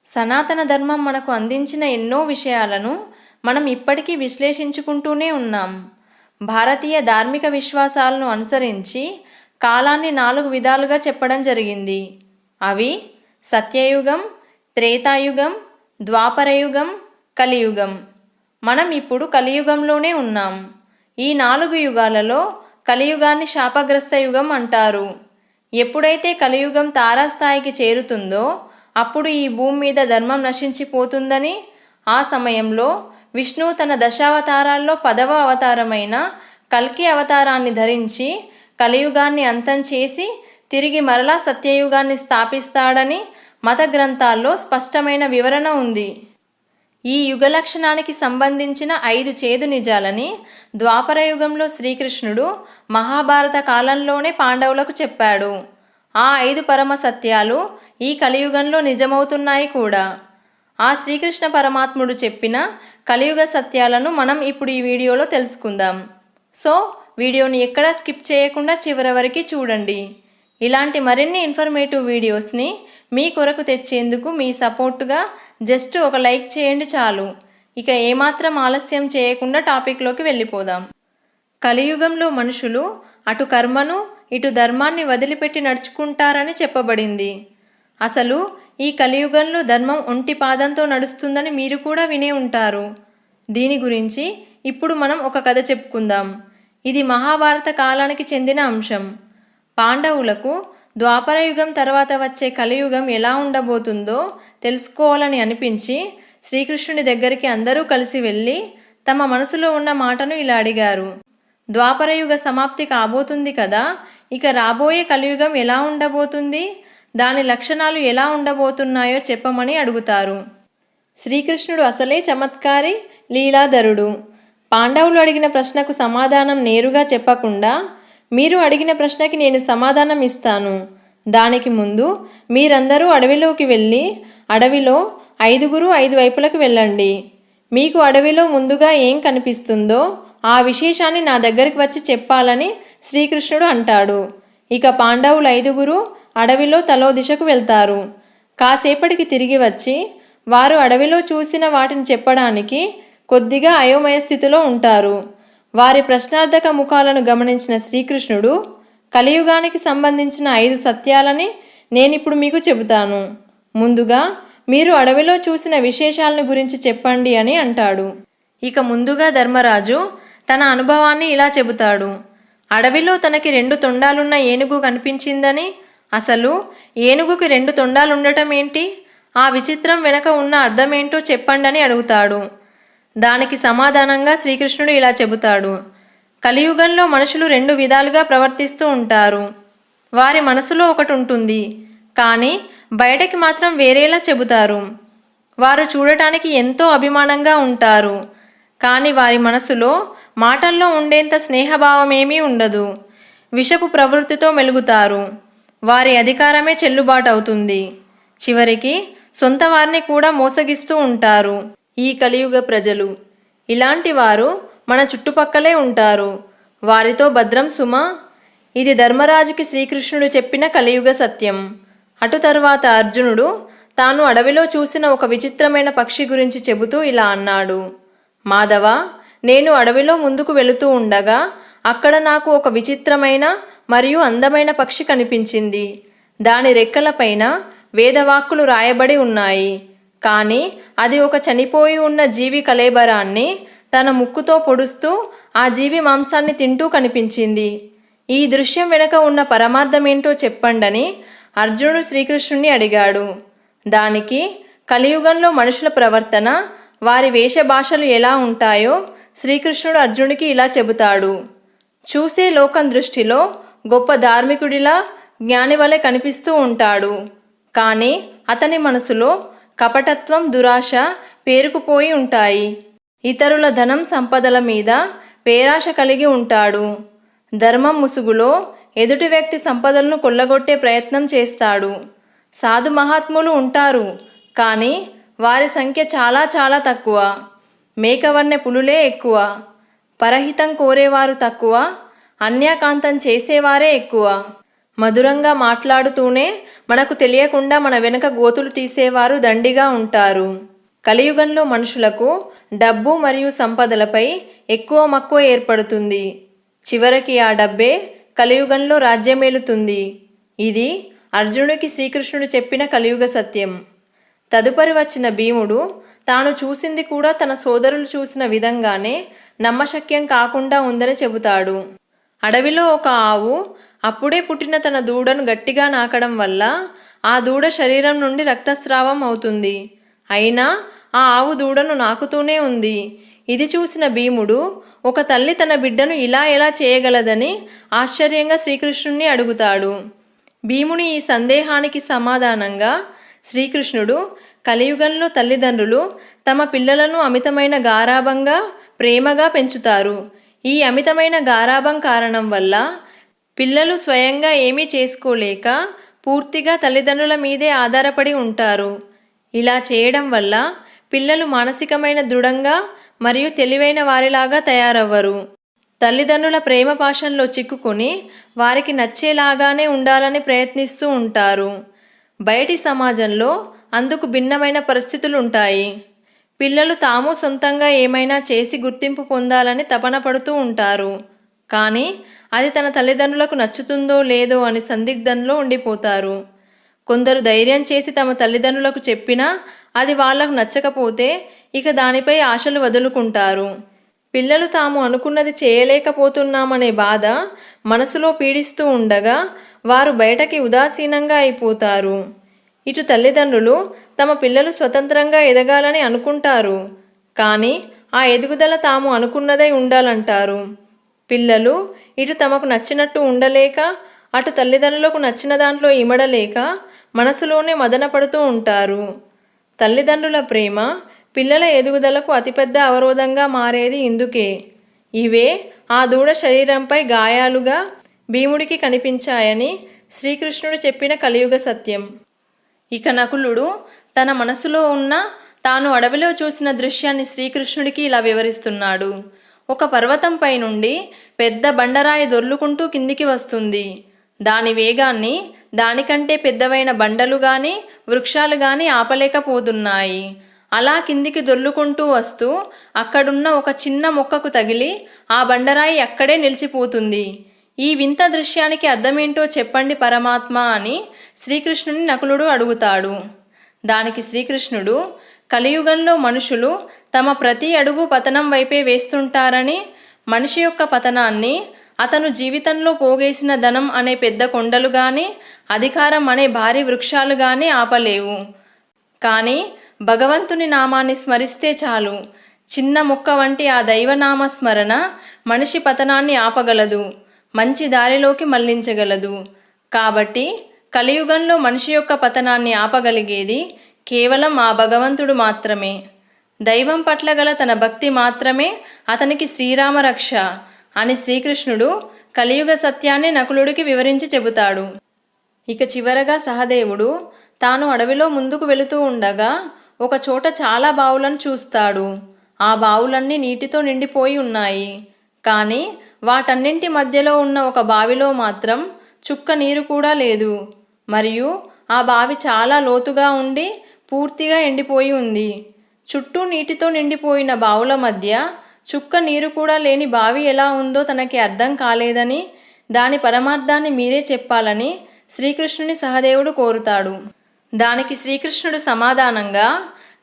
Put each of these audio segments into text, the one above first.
సనాతన ధర్మం మనకు అందించిన ఎన్నో విషయాలను మనం ఇప్పటికీ విశ్లేషించుకుంటూనే ఉన్నాం. భారతీయ ధార్మిక విశ్వాసాలను అనుసరించి కాలాన్ని 4 విధాలుగా చెప్పడం జరిగింది. అవి సత్యయుగం, త్రేతాయుగం, ద్వాపరయుగం, కలియుగం. మనం ఇప్పుడు కలియుగంలోనే ఉన్నాం. ఈ 4 యుగాలలో కలియుగాన్ని శాపగ్రస్త యుగం అంటారు. ఎప్పుడైతే కలియుగం తారాస్థాయికి చేరుతుందో అప్పుడు ఈ భూమి మీద ధర్మం నశించిపోతుందని, ఆ సమయంలో విష్ణువు తన దశావతారాల్లో 10వ అవతారమైన కల్కి అవతారాన్ని ధరించి కలియుగాన్ని అంతం చేసి తిరిగి మరలా సత్యయుగాన్ని స్థాపిస్తాడని మత గ్రంథాల్లో స్పష్టమైన వివరణ ఉంది. ఈ యుగ లక్షణానికి సంబంధించిన 5 చేదు నిజాలని ద్వాపరయుగంలో శ్రీకృష్ణుడు మహాభారత కాలంలోనే పాండవులకు చెప్పాడు. ఆ 5 పరమ సత్యాలు ఈ కలియుగంలో నిజమవుతున్నాయి కూడా. ఆ శ్రీకృష్ణ పరమాత్ముడు చెప్పిన కలియుగ సత్యాలను మనం ఇప్పుడు ఈ వీడియోలో తెలుసుకుందాం. సో వీడియోని ఎక్కడా స్కిప్ చేయకుండా చివరి వరకు చూడండి. ఇలాంటి మరిన్ని ఇన్ఫర్మేటివ్ వీడియోస్ని మీ కొరకు తెచ్చేందుకు మీ సపోర్టుగా జస్ట్ ఒక లైక్ చేయండి చాలు. ఇక ఏమాత్రం ఆలస్యం చేయకుండా టాపిక్లోకి వెళ్ళిపోదాం. కలియుగంలో మనుషులు అటు కర్మను ఇటు ధర్మాన్ని వదిలిపెట్టి నడుచుకుంటారని చెప్పబడింది. అసలు ఈ కలియుగంలో ధర్మం ఒంటి పాదంతో నడుస్తుందని మీరు కూడా వినే ఉంటారు. దీని గురించి ఇప్పుడు మనం ఒక కథ చెప్పుకుందాం. ఇది మహాభారత కాలానికి చెందిన అంశం. పాండవులకు ద్వాపరయుగం తర్వాత వచ్చే కలియుగం ఎలా ఉండబోతుందో తెలుసుకోవాలని అనిపించి శ్రీకృష్ణుని దగ్గరికి అందరూ కలిసి వెళ్ళి తమ మనసులో ఉన్న మాటను ఇలా అడిగారు. ద్వాపరయుగ సమాప్తి కాబోతుంది కదా, ఇక రాబోయే కలియుగం ఎలా ఉండబోతుంది, దాని లక్షణాలు ఎలా ఉండబోతున్నాయో చెప్పమని అడుగుతారు. శ్రీకృష్ణుడు అసలే చమత్కారి, లీలాధరుడు. పాండవులు అడిగిన ప్రశ్నకు సమాధానం నేరుగా చెప్పకుండా, మీరు అడిగిన ప్రశ్నకి నేను సమాధానం ఇస్తాను. దానికి ముందు మీరందరూ అడవిలోకి వెళ్ళి అడవిలో 5గురు 5 వైపులకు వెళ్ళండి. మీకు అడవిలో ముందుగా ఏం కనిపిస్తుందో ఆ విశేషాన్ని నా దగ్గరికి వచ్చి చెప్పాలని శ్రీకృష్ణుడు అంటాడు. ఇక పాండవులు 5గురు అడవిలో తలో దిశకు వెళ్తారు. కాసేపటికి తిరిగి వచ్చి వారు అడవిలో చూసిన వాటిని చెప్పడానికి కొద్దిగా అయోమయ స్థితిలో ఉంటారు. వారి ప్రశ్నార్థక ముఖాలను గమనించిన శ్రీకృష్ణుడు కలియుగానికి సంబంధించిన 5 సత్యాలని నేనిప్పుడు మీకు చెబుతాను. ముందుగా మీరు అడవిలో చూసిన విశేషాలను గురించి చెప్పండి అని అంటాడు. ఇక ముందుగా ధర్మరాజు తన అనుభవాన్ని ఇలా చెబుతాడు. అడవిలో తనకి 2 తొండాలున్న ఏనుగు కనిపించిందని, అసలు ఏనుగుకి 2 తొండాలుండటం ఏంటి, ఆ విచిత్రం వెనక ఉన్న అర్థమేంటో చెప్పండని అడుగుతాడు. దానికి సమాధానంగా శ్రీకృష్ణుడు ఇలా చెబుతాడు. కలియుగంలో మనుషులు 2 విధాలుగా ప్రవర్తిస్తూ ఉంటారు. వారి మనసులో ఒకటి ఉంటుంది, కానీ బయటకి మాత్రం వేరేలా చెబుతారు. వారు చూడటానికి ఎంతో అభిమానంగా ఉంటారు, కానీ వారి మనసులో మాటల్లో ఉండేంత స్నేహభావమేమీ ఉండదు. విషపు ప్రవృత్తితో మెలుగుతారు. వారి అధికారమే చెల్లుబాటు అవుతుంది. చివరికి సొంత వారిని కూడా మోసగిస్తూ ఉంటారు ఈ కలియుగ ప్రజలు. ఇలాంటి వారు మన చుట్టుపక్కలే ఉంటారు. వారితో భద్రం సుమా. ఇది ధర్మరాజుకి శ్రీకృష్ణుడు చెప్పిన కలియుగ సత్యం. అటు తర్వాత అర్జునుడు తాను అడవిలో చూసిన ఒక విచిత్రమైన పక్షి గురించి చెబుతూ ఇలా అన్నాడు. మాధవ, నేను అడవిలో ముందుకు వెళుతూ ఉండగా అక్కడ నాకు ఒక విచిత్రమైన మరియు అందమైన పక్షి కనిపించింది. దాని రెక్కలపైన వేదవాక్కులు రాయబడి ఉన్నాయి. కానీ అది ఒక చనిపోయి ఉన్న జీవి కళేబరాన్ని తన ముక్కుతో పొడుస్తూ ఆ జీవి మాంసాన్ని తింటూ కనిపించింది. ఈ దృశ్యం వెనుక ఉన్న పరమార్థమేంటో చెప్పండని అర్జునుడు శ్రీకృష్ణుణ్ణి అడిగాడు. దానికి కలియుగంలో మనుషుల ప్రవర్తన, వారి వేషభాషలు ఎలా ఉంటాయో శ్రీకృష్ణుడు అర్జునుడికి ఇలా చెబుతాడు. చూసే లోకం దృష్టిలో గొప్ప ధార్మికుడిలా, జ్ఞాని వలె కనిపిస్తూ ఉంటాడు. కానీ అతని మనసులో కపటత్వం, దురాశ పేరుకుపోయి ఉంటాయి. ఇతరుల ధనం సంపదల మీద పేరాశ కలిగి ఉంటాడు. ధర్మం ముసుగులో ఎదుటి వ్యక్తి సంపదలను కొల్లగొట్టే ప్రయత్నం చేస్తాడు. సాధు మహాత్ములు ఉంటారు, కానీ వారి సంఖ్య చాలా చాలా తక్కువ. మేకవన్నె పులులే ఎక్కువ. పరహితం కోరేవారు తక్కువ, అన్యాకాంతం చేసేవారే ఎక్కువ. మధురంగా మాట్లాడుతూనే మనకు తెలియకుండా మన వెనుక గోతులు తీసేవారు దండిగా ఉంటారు. కలియుగంలో మనుషులకు డబ్బు మరియు సంపదలపై ఎక్కువ మక్కువ ఏర్పడుతుంది. చివరికి ఆ డబ్బే కలియుగంలో రాజ్యమేలుతుంది. ఇది అర్జునుడికి శ్రీకృష్ణుడు చెప్పిన కలియుగ సత్యం. తదుపరి వచ్చిన భీముడు తాను చూసింది కూడా తన సోదరులు చూసిన విధంగానే నమ్మశక్యం కాకుండా ఉందని చెబుతాడు. అడవిలో ఒక ఆవు అప్పుడే పుట్టిన తన దూడను గట్టిగా నాకడం వల్ల ఆ దూడ శరీరం నుండి రక్తస్రావం అవుతుంది. అయినా ఆ ఆవు దూడను నాకుతూనే ఉంది. ఇది చూసిన భీముడు ఒక తల్లి తన బిడ్డను ఇలా ఎలా చేయగలదని ఆశ్చర్యంగా శ్రీకృష్ణుణ్ణి అడుగుతాడు. భీముని ఈ సందేహానికి సమాధానంగా శ్రీకృష్ణుడు కలియుగంలో తల్లిదండ్రులు తమ పిల్లలను అమితమైన గారాబంగా ప్రేమగా పెంచుతారు. ఈ అమితమైన గారాబం కారణం వల్ల పిల్లలు స్వయంగా ఏమీ చేసుకోలేక పూర్తిగా తల్లిదండ్రుల మీదే ఆధారపడి ఉంటారు. ఇలా చేయడం వల్ల పిల్లలు మానసికమైన దృఢంగా మరియు తెలివైన వారిలాగా తయారవ్వరు. తల్లిదండ్రుల ప్రేమ పాశంలో చిక్కుకొని వారికి నచ్చేలాగానే ఉండాలని ప్రయత్నిస్తూ ఉంటారు. బయటి సమాజంలో అందుకు భిన్నమైన పరిస్థితులు ఉంటాయి. పిల్లలు తాము సొంతంగా ఏమైనా చేసి గుర్తింపు పొందాలని తపన పడుతూ ఉంటారు. కానీ అది తన తల్లిదండ్రులకు నచ్చుతుందో లేదో అని సందిగ్ధంలో ఉండిపోతారు. కొందరు ధైర్యం చేసి తమ తల్లిదండ్రులకు చెప్పినా అది వాళ్లకు నచ్చకపోతే ఇక దానిపై ఆశలు వదులుకుంటారు. పిల్లలు తాము అనుకున్నది చేయలేకపోతున్నామనే బాధ మనసులో పీడిస్తూ ఉండగా వారు బయటకి ఉదాసీనంగా అయిపోతారు. ఇటు తల్లిదండ్రులు తమ పిల్లలు స్వతంత్రంగా ఎదగాలని అనుకుంటారు. కానీ ఆ ఎదుగుదల తాము అనుకున్నదై ఉండాలంటారు. పిల్లలు ఇటు తమకు నచ్చినట్టు ఉండలేక అటు తల్లిదండ్రులకు నచ్చిన దాంట్లో ఇమడలేక మనసులోనే మదన పడుతూ ఉంటారు. తల్లిదండ్రుల ప్రేమ పిల్లల ఎదుగుదలకు అతిపెద్ద అవరోధంగా మారేది ఇందుకే. ఇవే ఆ దూడ శరీరంపై గాయాలుగా భీముడికి కనిపించాయని శ్రీకృష్ణుడు చెప్పిన కలియుగ సత్యం. ఇక నకులుడు తన మనసులో ఉన్న తాను అడవిలో చూసిన దృశ్యాన్ని శ్రీకృష్ణుడికి ఇలా వివరిస్తున్నాడు. ఒక పర్వతంపై నుండి పెద్ద బండరాయి దొర్లుకుంటూ కిందికి వస్తుంది. దాని వేగాన్ని దానికంటే పెద్దవైన బండలు గాని వృక్షాలు గాని ఆపలేకపోతున్నాయి. అలా కిందికి దొర్లుకుంటూ వస్తూ అక్కడున్న ఒక చిన్న మొక్కకు తగిలి ఆ బండరాయి అక్కడే నిలిచిపోతుంది. ఈ వింత దృశ్యానికి అర్థమేంటో చెప్పండి పరమాత్మ అని శ్రీకృష్ణుని నకులుడు అడుగుతాడు. దానికి శ్రీకృష్ణుడు కలియుగంలో మనుషులు తమ ప్రతి అడుగు పతనం వైపే వేస్తుంటారని, మనిషి యొక్క పతనాన్ని అతను జీవితంలో పోగేసిన ధనం అనే పెద్ద కొండలు గాని అధికారం అనే భారీ వృక్షాలు గాని ఆపలేవు. కానీ భగవంతుని నామాన్ని స్మరిస్తే చాలు, చిన్న మొక్క వంటి ఆ దైవనామ స్మరణ మనిషి పతనాన్ని ఆపగలదు, మంచి దారిలోకి మళ్లించగలదు. కాబట్టి కలియుగంలో మనిషి యొక్క పతనాన్ని ఆపగలిగేది కేవలం ఆ భగవంతుడు మాత్రమే. దైవం పట్ల గల తన భక్తి మాత్రమే అతనికి శ్రీరామ రక్ష అని శ్రీకృష్ణుడు కలియుగ సత్యాన్ని నకులుడికి వివరించి చెబుతాడు. ఇక చివరగా సహదేవుడు తాను అడవిలో ముందుకు వెళుతూ ఉండగా ఒక చోట చాలా బావులను చూస్తాడు. ఆ బావులన్నీ నీటితో నిండిపోయి ఉన్నాయి. కానీ వాటన్నింటి మధ్యలో ఉన్న ఒక బావిలో మాత్రం చుక్క నీరు కూడా లేదు. మరియు ఆ బావి చాలా లోతుగా ఉండి పూర్తిగా ఎండిపోయి ఉంది. చుట్టూ నీటితో నిండిపోయిన బావుల మధ్య చుక్క నీరు కూడా లేని బావి ఎలా ఉందో తనకి అర్థం కాలేదని, దాని పరమార్థాన్ని మీరే చెప్పాలని శ్రీకృష్ణుని సహదేవుడు కోరుతాడు. దానికి శ్రీకృష్ణుడు సమాధానంగా,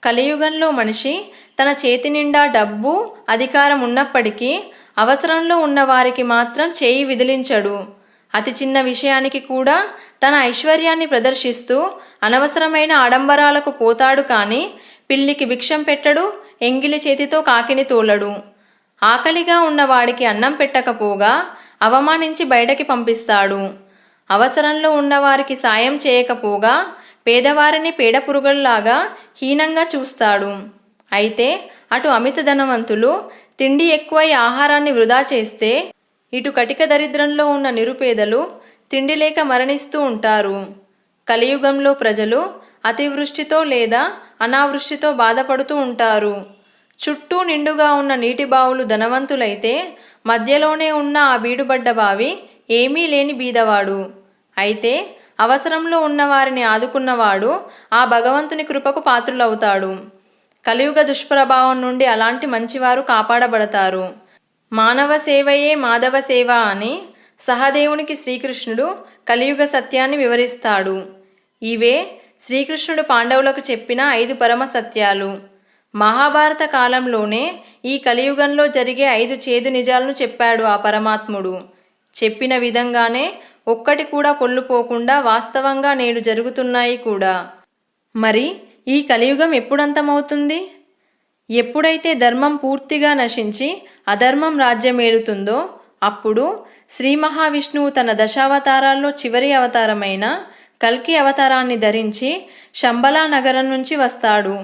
కలియుగంలో మనిషి తన చేతి నిండా డబ్బు అధికారం ఉన్నప్పటికీ అవసరంలో ఉన్న వారికి మాత్రం చేయి విదిలించడు. అతి చిన్న విషయానికి కూడా తన ఐశ్వర్యాన్ని ప్రదర్శిస్తూ అనవసరమైన ఆడంబరాలకు పోతాడు. కానీ పిల్లికి భిక్షం పెట్టడు, ఎంగిలి చేతితో కాకిని తోలడు. ఆకలిగా ఉన్నవాడికి అన్నం పెట్టకపోగా అవమానించి బయటకి పంపిస్తాడు. అవసరంలో ఉన్నవారికి సాయం చేయకపోగా పేదవారిని పేడపురుగుల్లాగా హీనంగా చూస్తాడు. అయితే అటు అమిత ధనవంతులు తిండి ఎక్కువై ఆహారాన్ని వృధా చేస్తే, ఇటు కటిక దరిద్రంలో ఉన్న నిరుపేదలు తిండి లేక మరణిస్తూ ఉంటారు. కలియుగంలో ప్రజలు అతివృష్టితో లేదా అనావృష్టితో బాధపడుతూ ఉంటారు. చుట్టూ నిండుగా ఉన్న నీటి బావులు ధనవంతులైతే, మధ్యలోనే ఉన్న ఆ బీడుబడ్డ బావి ఏమీ లేని బీదవాడు. అయితే అవసరంలో ఉన్నవారిని ఆదుకున్నవాడు ఆ భగవంతుని కృపకు పాత్రులవుతాడు. కలియుగ దుష్ప్రభావం నుండి అలాంటి మంచివారు కాపాడబడతారు. మానవ సేవయే మాధవ సేవ అని సహదేవునికి శ్రీకృష్ణుడు కలియుగ సత్యాన్ని వివరిస్తాడు. ఇవే శ్రీకృష్ణుడు పాండవులకు చెప్పిన 5 పరమ సత్యాలు. మహాభారత కాలంలోనే ఈ కలియుగంలో జరిగే 5 చేదు నిజాలను చెప్పాడు ఆ పరమాత్ముడు. చెప్పిన విధంగానే ఒక్కటి కూడా పొల్లుపోకుండా వాస్తవంగా నేడు జరుగుతున్నాయి కూడా. మరి ఈ కలియుగం ఎప్పుడంతమవుతుంది? ఎప్పుడైతే ధర్మం పూర్తిగా నశించి అధర్మం రాజ్యమేలుతుందో అప్పుడు శ్రీ మహావిష్ణువు తన దశావతారాల్లో చివరి అవతారమైన కల్కి అవతారాన్ని ధరించి శంబలా నగరం నుంచి వస్తాడు.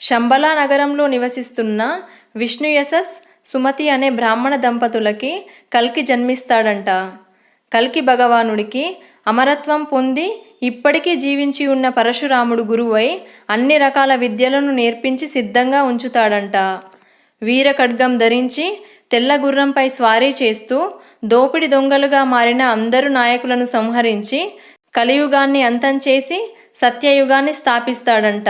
శంబలా నగరంలో నివసిస్తున్న విష్ణుయశస్, సుమతి అనే బ్రాహ్మణ దంపతులకి కల్కి జన్మిస్తాడంట. కల్కి భగవానుడికి అమరత్వం పొంది ఇప్పటికీ జీవించి ఉన్న పరశురాముడు గురువై అన్ని రకాల విద్యలను నేర్పించి సిద్ధంగా ఉంచుతాడంట. వీర ఖడ్గం ధరించి తెల్ల గుర్రంపై స్వారీ చేస్తూ దోపిడి దొంగలుగా మారిన అందరు నాయకులను సంహరించి కలియుగాన్ని అంతం చేసి సత్యయుగాన్ని స్థాపిస్తాడంట.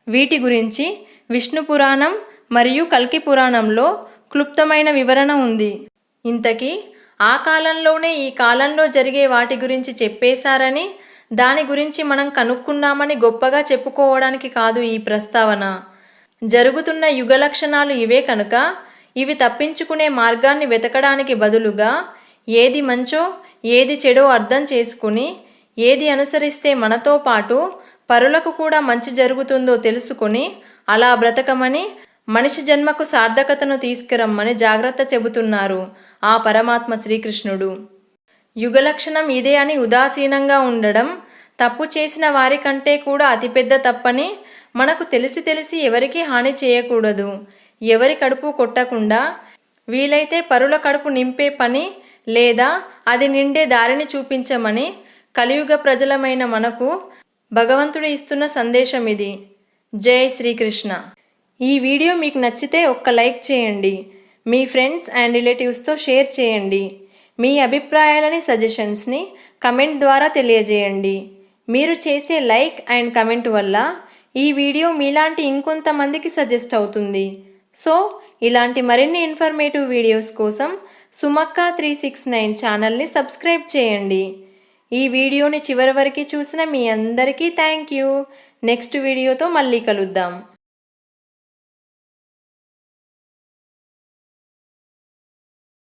వీటి గురించి విష్ణు పురాణం మరియు కల్కి పురాణంలో క్లుప్తమైన వివరణ ఉంది. ఇంతకీ ఆ కాలంలోనే ఈ కాలంలో జరిగే వాటి గురించి చెప్పేశారని, దాని గురించి మనం కనుక్కున్నామని గొప్పగా చెప్పుకోవడానికి కాదు ఈ ప్రస్తావన. జరుగుతున్న యుగ లక్షణాలు ఇవే కనుక ఇవి తప్పించుకునే మార్గాన్ని వెతకడానికి బదులుగా ఏది మంచో ఏది చెడో అర్థం చేసుకుని ఏది అనుసరిస్తే మనతో పాటు పరులకు కూడా మంచి జరుగుతుందో తెలుసుకుని అలా బ్రతకమని, మనిషి జన్మకు సార్థకతను తీసుకురమ్మని జాగ్రత్త చెబుతున్నారు ఆ పరమాత్మ శ్రీకృష్ణుడు. యుగలక్షణం ఇదే అని ఉదాసీనంగా ఉండడం తప్పు చేసిన వారికంటే కూడా అతిపెద్ద తప్పని, మనకు తెలిసి ఎవరికీ హాని చేయకూడదు, ఎవరి కడుపు కొట్టకుండా వీలైతే పరుల కడుపు నింపే పని లేదా అది నిండే దారిని చూపించమని కలియుగ ప్రజలమైన మనకు భగవంతుడు ఇస్తున్న సందేశం ఇది. జై శ్రీకృష్ణ. ఈ వీడియో మీకు నచ్చితే ఒక్క లైక్ చేయండి. మీ ఫ్రెండ్స్ అండ్ రిలేటివ్స్తో షేర్ చేయండి. మీ అభిప్రాయాలని, సజెషన్స్ని కమెంట్ ద్వారా తెలియజేయండి. మీరు చేసే లైక్ అండ్ కమెంట్ వల్ల ఈ వీడియో మీలాంటి ఇంకొంతమందికి సజెస్ట్ అవుతుంది. సో ఇలాంటి మరిన్ని ఇన్ఫర్మేటివ్ వీడియోస్ కోసం సుమక్క 369 ఛానల్ని సబ్స్క్రైబ్ చేయండి. ఈ వీడియోని చివరి వరకు చూసిన మీ అందరికీ థ్యాంక్ యూ. నెక్స్ట్ వీడియోతో మళ్ళీ కలుద్దాం.